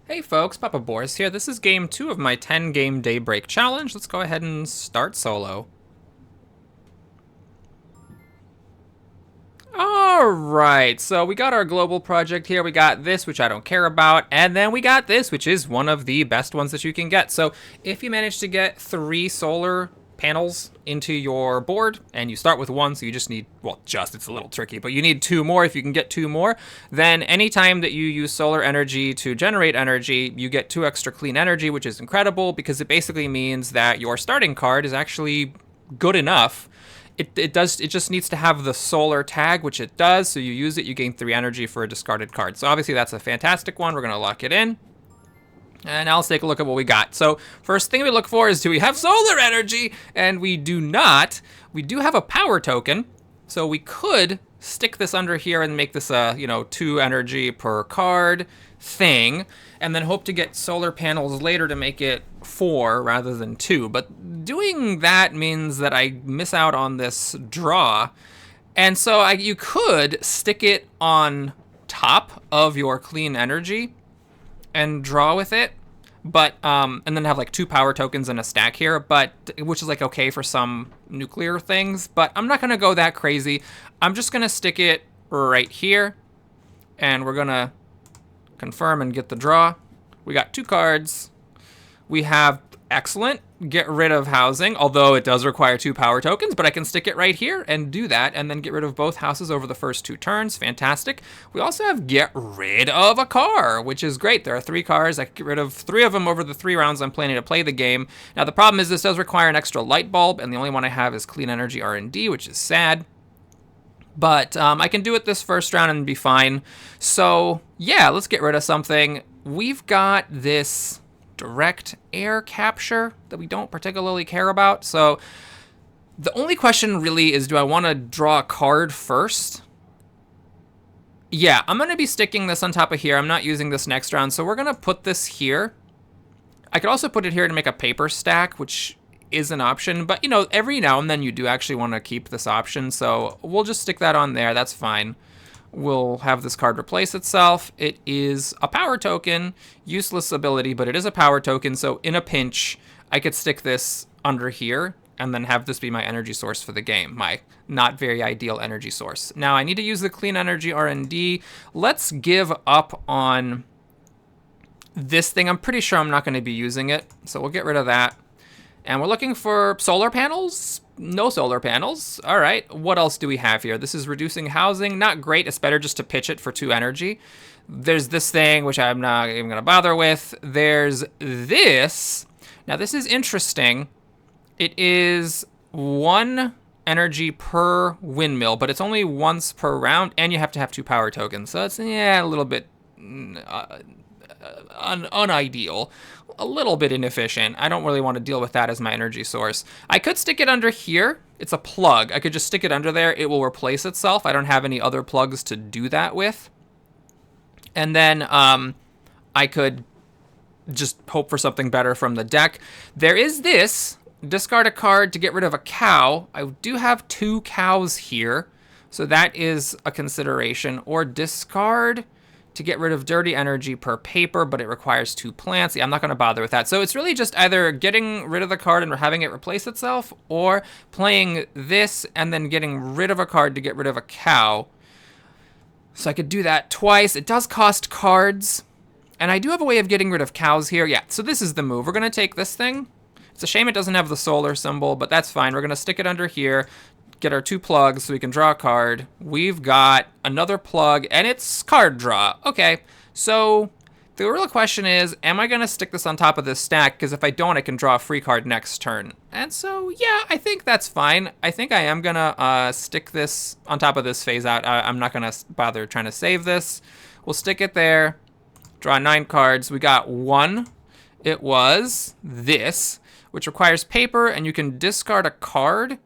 Hey folks, Papa Boris here. This is game 2 of my 10-game Daybreak challenge. Let's go ahead and start solo. Alright, so we got our global project here. We got this, which I don't care about. And then we got this, which is one of the best ones that you can get. So if you manage to get 3 solar panels into your board, and you start with 1, so you just need, well, it's a little tricky, but you need 2 more. If you can get 2 more, then anytime that you use solar energy to generate energy, you get 2 extra clean energy, which is incredible because it basically means that your starting card is actually good enough. It just needs to have the solar tag, which it does, so you use it, you gain 3 energy for a discarded card. So obviously that's a fantastic one. We're going to lock it in. And now let's take a look at what we got. So first thing we look for is, do we have solar energy? And we do not. We do have a power token, so we could stick this under here and make this a 2 energy per card thing, and then hope to get solar panels later to make it 4 rather than 2. But doing that means that I miss out on this draw, and so you could stick it on top of your clean energy and draw with it, but and then have like 2 power tokens in a stack here, but which is like okay for some nuclear things, but I'm not gonna go that crazy. I'm just gonna stick it right here, and we're gonna confirm and get the draw. We got 2 cards. We have excellent. Get rid of housing, although it does require 2 power tokens, but I can stick it right here and do that, and then get rid of both houses over the first 2 turns. Fantastic. We also have get rid of a car, which is great. There are 3 cars. I can get rid of 3 of them over the 3 rounds I'm planning to play the game. Now, the problem is this does require an extra light bulb, and the only one I have is clean energy R&D, which is sad. But I can do it this first round and be fine. So, yeah, let's get rid of something. We've got this direct air capture that we don't particularly care about. So the only question really is, do I want to draw a card first? Yeah, I'm going to be sticking this on top of here. I'm not using this next round, so we're going to put this here. I could also put it here to make a paper stack, which is an option, but every now and then you do actually want to keep this option, so we'll just stick that on there. That's fine. We'll have this card replace itself. It is a power token, useless ability, but it is a power token, so in a pinch, I could stick this under here and then have this be my energy source for the game, my not very ideal energy source. Now, I need to use the clean energy R&D. Let's give up on this thing. I'm pretty sure I'm not going to be using it, so we'll get rid of that. And we're looking for solar panels. No solar panels. All right, what else do we have here? This is reducing housing. Not great. It's better just to pitch it for 2 energy. There's this thing, which I'm not even going to bother with. There's this. Now, this is interesting. It is 1 energy per windmill, but it's only once per round, and you have to have 2 power tokens. So it's, a little bit unideal, a little bit inefficient. I don't really want to deal with that as my energy source. I could stick it under here. It's a plug. I could just stick it under there. It will replace itself. I don't have any other plugs to do that with. And then I could just hope for something better from the deck. There is this. Discard a card to get rid of a cow. I do have 2 cows here, so that is a consideration. Or discard to get rid of dirty energy per paper, but it requires 2 plants. Yeah, I'm not going to bother with that. So it's really just either getting rid of the card and having it replace itself, or playing this and then getting rid of a card to get rid of a cow. So I could do that twice. It does cost cards, and I do have a way of getting rid of cows here. Yeah, so this is the move. We're going to take this thing. It's a shame it doesn't have the solar symbol, but that's fine. We're going to stick it under here, get our 2 plugs so we can draw a card. We've got another plug, and it's card draw. Okay, so the real question is, am I going to stick this on top of this stack? Because if I don't, I can draw a free card next turn. And so, yeah, I think that's fine. I think I am going to stick this on top of this phase out. I'm not going to bother trying to save this. We'll stick it there. Draw 9 cards. We got 1. It was this, which requires paper, and you can discard a card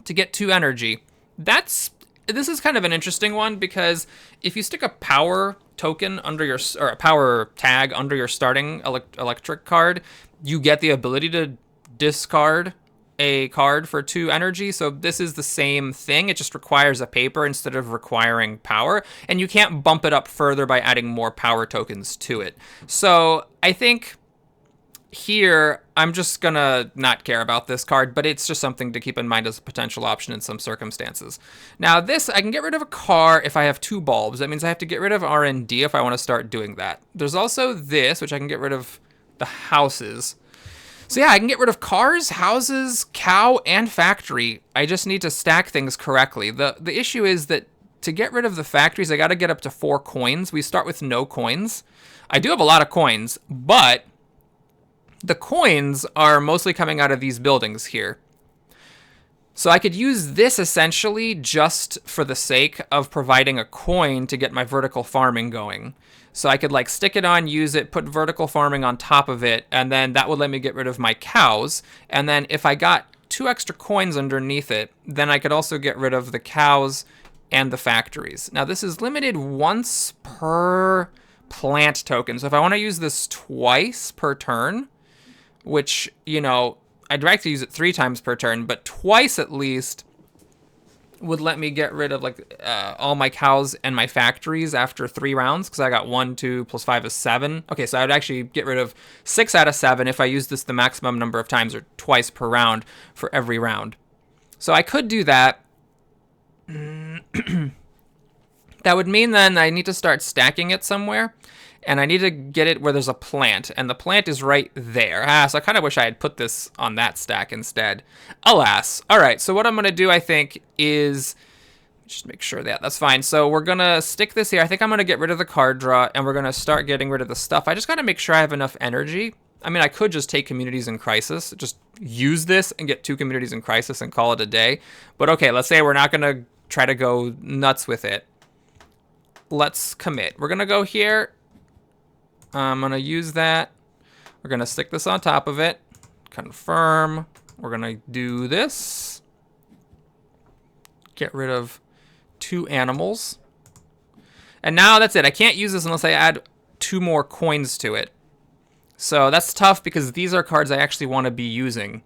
to get 2 energy. This is kind of an interesting one, because if you stick a power token under your, or a power tag under your starting electric card, you get the ability to discard a card for 2 energy, so this is the same thing. It just requires a paper instead of requiring power, and you can't bump it up further by adding more power tokens to it. So I think here I'm just gonna not care about this card, but it's just something to keep in mind as a potential option in some circumstances. Now this, I can get rid of a car if I have 2 bulbs. That means I have to get rid of R&D if I want to start doing that. There's also this, which I can get rid of the houses. So yeah, I can get rid of cars, houses, cow, and factory. I just need to stack things correctly. The issue is that to get rid of the factories, I got to get up to 4 coins. We start with no coins. I do have a lot of coins, but the coins are mostly coming out of these buildings here. So I could use this essentially just for the sake of providing a coin to get my vertical farming going. So I could like stick it on, use it, put vertical farming on top of it, and then that would let me get rid of my cows. And then if I got 2 extra coins underneath it, then I could also get rid of the cows and the factories. Now this is limited once per plant token. So if I want to use this twice per turn, which, you know, I'd like to use it 3 times per turn, but twice at least would let me get rid of like all my cows and my factories after 3 rounds, because I got 1, 2 plus 5 is 7. Okay, so I would actually get rid of 6 out of 7 if I use this the maximum number of times, or twice per round for every round. So I could do that. That would mean then I need to start stacking it somewhere. And I need to get it where there's a plant, and the plant is right there. So I kind of wish I had put this on that stack instead. Alas. All right, so what I'm going to do, I think, is just make sure that that's fine. So we're going to stick this here. I think I'm going to get rid of the card draw, and we're going to start getting rid of the stuff. I just got to make sure I have enough energy. I mean, I could just take Communities in Crisis, just use this and get 2 Communities in Crisis and call it a day. But okay, let's say we're not going to try to go nuts with it. Let's commit. We're going to go here. I'm going to use that. We're going to stick this on top of it. Confirm. We're going to do this. Get rid of 2 animals. And now that's it. I can't use this unless I add 2 more coins to it. So that's tough because these are cards I actually want to be using.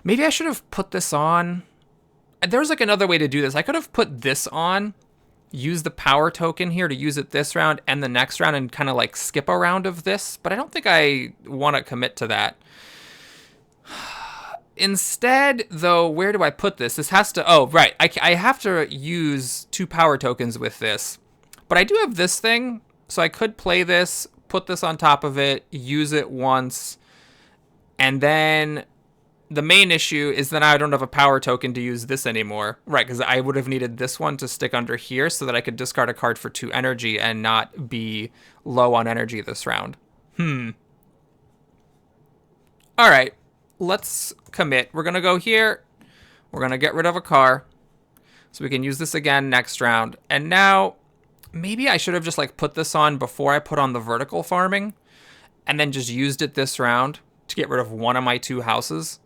Maybe I should have put this on. There's like another way to do this. I could have put this on. Use the power token here to use it this round and the next round and kind of like skip a round of this, but I don't think I want to commit to that. Instead, though, where do I put this? This has to, oh, right. I have to use 2 power tokens with this, but I do have this thing, so I could play this, put this on top of it, use it once, and then the main issue is that I don't have a power token to use this anymore. Right, because I would have needed this one to stick under here so that I could discard a card for 2 energy and not be low on energy this round. All right, let's commit. We're going to go here. We're going to get rid of a car so we can use this again next round. And now maybe I should have just like put this on before I put on the vertical farming and then just used it this round to get rid of one of my 2 houses.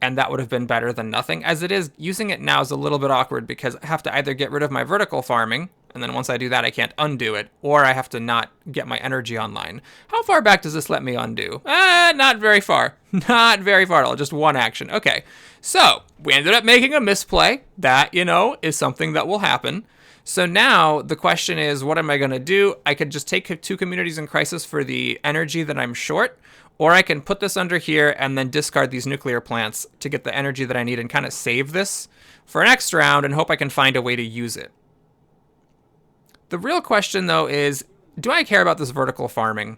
And that would have been better than nothing. As it is, using it now is a little bit awkward because I have to either get rid of my vertical farming, and then once I do that, I can't undo it, or I have to not get my energy online. How far back does this let me undo? Not very far. Not very far at all, just 1 action. Okay, so we ended up making a misplay. That, you know, is something that will happen. So now the question is, what am I going to do? I could just take 2 Communities in Crisis for the energy that I'm short, or I can put this under here and then discard these nuclear plants to get the energy that I need and kind of save this for next round and hope I can find a way to use it. The real question, though, is, do I care about this vertical farming?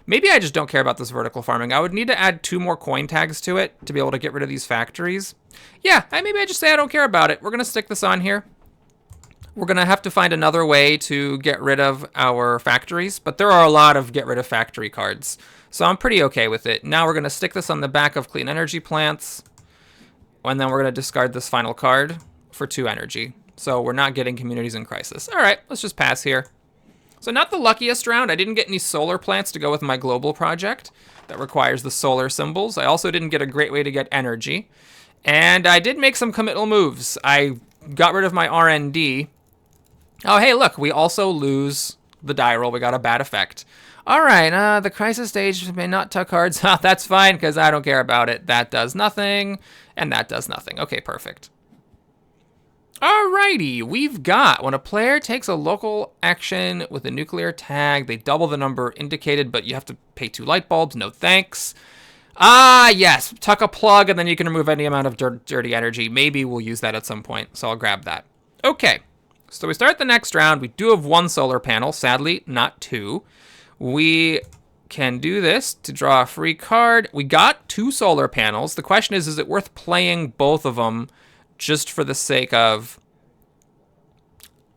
Maybe I just don't care about this vertical farming. I would need to add 2 more coin tags to it to be able to get rid of these factories. Yeah, maybe I just say I don't care about it. We're going to stick this on here. We're going to have to find another way to get rid of our factories, but there are a lot of get rid of factory cards. So I'm pretty okay with it. Now we're going to stick this on the back of clean energy plants, and then we're going to discard this final card for 2 energy. So we're not getting Communities in Crisis. All right, let's just pass here. So not the luckiest round. I didn't get any solar plants to go with my global project that requires the solar symbols. I also didn't get a great way to get energy. And I did make some committal moves. I got rid of my R&D. Oh, hey, look, we also lose the die roll. We got a bad effect. All right, the crisis stage may not tuck cards. That's fine, because I don't care about it. That does nothing, and that does nothing. Okay, perfect. Alrighty, we've got when a player takes a local action with a nuclear tag, they double the number indicated, but you have to pay 2 light bulbs. No thanks. Ah, yes, tuck a plug, and then you can remove any amount of dirty energy. Maybe we'll use that at some point, so I'll grab that. Okay, so we start the next round. We do have 1 solar panel, sadly, not 2. We can do this to draw a free card. We got 2 solar panels. The question is it worth playing both of them just for the sake of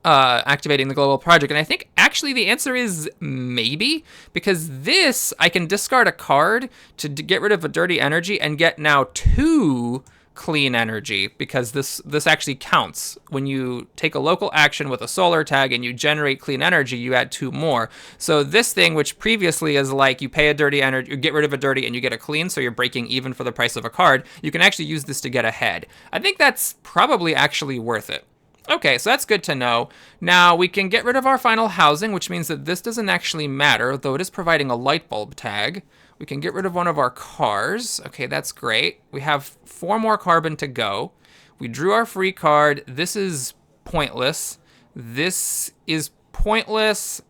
activating the global project? And I think actually the answer is maybe, because this, I can discard a card to get rid of a dirty energy and get now 2 clean energy, because this actually counts. When you take a local action with a solar tag and you generate clean energy, you add 2 more. So this thing, which previously is like you pay a dirty energy, you get rid of a dirty and you get a clean, so you're breaking even for the price of a card, you can actually use this to get ahead. I think that's probably actually worth it. Okay, so that's good to know. Now we can get rid of our final housing, which means that this doesn't actually matter, though it is providing a light bulb tag. We can get rid of one of our cars. Okay, that's great. We have 4 more carbon to go. We drew our free card. This is pointless. This is pointless.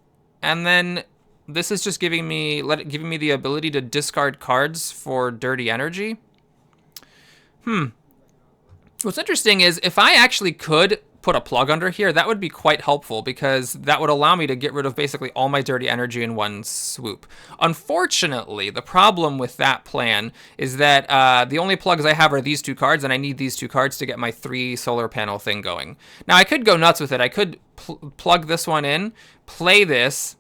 And then this is just giving me the ability to discard cards for dirty energy. What's interesting is if I actually could put a plug under here, that would be quite helpful, because that would allow me to get rid of basically all my dirty energy in one swoop. Unfortunately, the problem with that plan is that the only plugs I have are these 2 cards, and I need these 2 cards to get my 3 solar panel thing going. Now, I could go nuts with it. I could plug this one in, play this,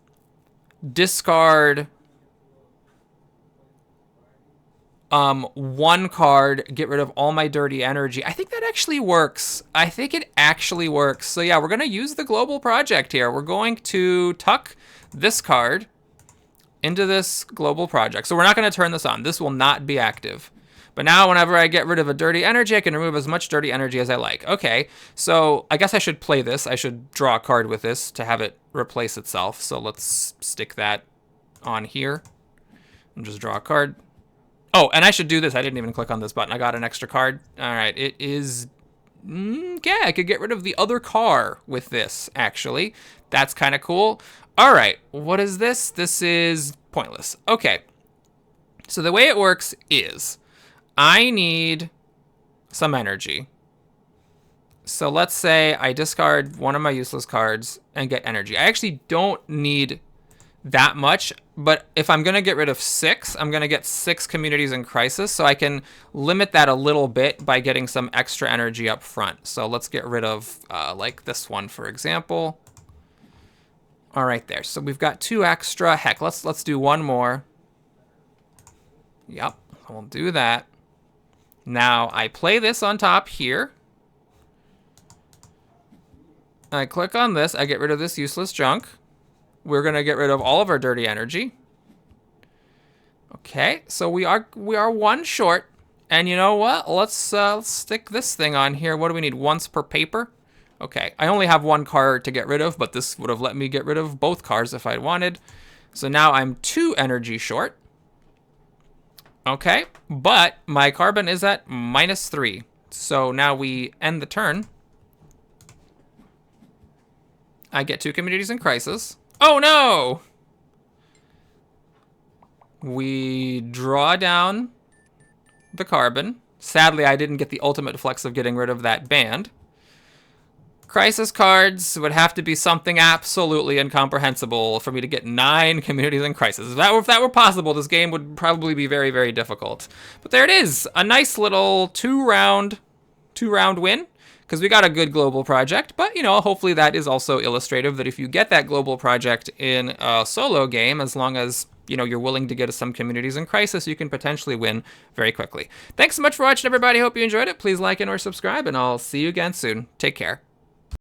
discard 1 card, get rid of all my dirty energy. I think that actually works. I think it actually works. So yeah, we're going to use the global project here. We're going to tuck this card into this global project. So we're not going to turn this on. This will not be active. But now whenever I get rid of a dirty energy, I can remove as much dirty energy as I like. Okay, so I guess I should play this. I should draw a card with this to have it replace itself. So let's stick that on here and just draw a card. Oh, and I should do this. I didn't even click on this button. I got an extra card. All right, it is... yeah, I could get rid of the other car with this, actually. That's kind of cool. All right, what is this? This is pointless. Okay, so the way it works is I need some energy. So let's say I discard one of my useless cards and get energy. I actually don't need that much, but if I'm going to get rid of 6, I'm going to get 6 communities in crisis, so I can limit that a little bit by getting some extra energy up front. So let's get rid of like this one, for example. All right, there. So we've got 2 extra. Heck, let's do 1 more. Yep, we'll do that. Now I play this on top here. I click on this. I get rid of this useless junk. We're going to get rid of all of our dirty energy. Okay, so we are 1 short. And you know what? Let's stick this thing on here. What do we need? Once per paper? Okay, I only have 1 card to get rid of, but this would have let me get rid of both cards if I'd wanted. So now I'm 2 energy short. Okay, but my carbon is at -3. So now we end the turn. I get 2 communities in crisis. Oh no! We draw down the carbon. Sadly, I didn't get the ultimate flex of getting rid of that band. Crisis cards would have to be something absolutely incomprehensible for me to get 9 communities in crisis. If that were possible, this game would probably be very, very difficult. But there it is, a nice little 2-round win. Because we got a good global project, but, you know, hopefully that is also illustrative that if you get that global project in a solo game, as long as, you know, you're willing to get some communities in crisis, you can potentially win very quickly. Thanks so much for watching, everybody. Hope you enjoyed it. Please like and or subscribe, and I'll see you again soon. Take care.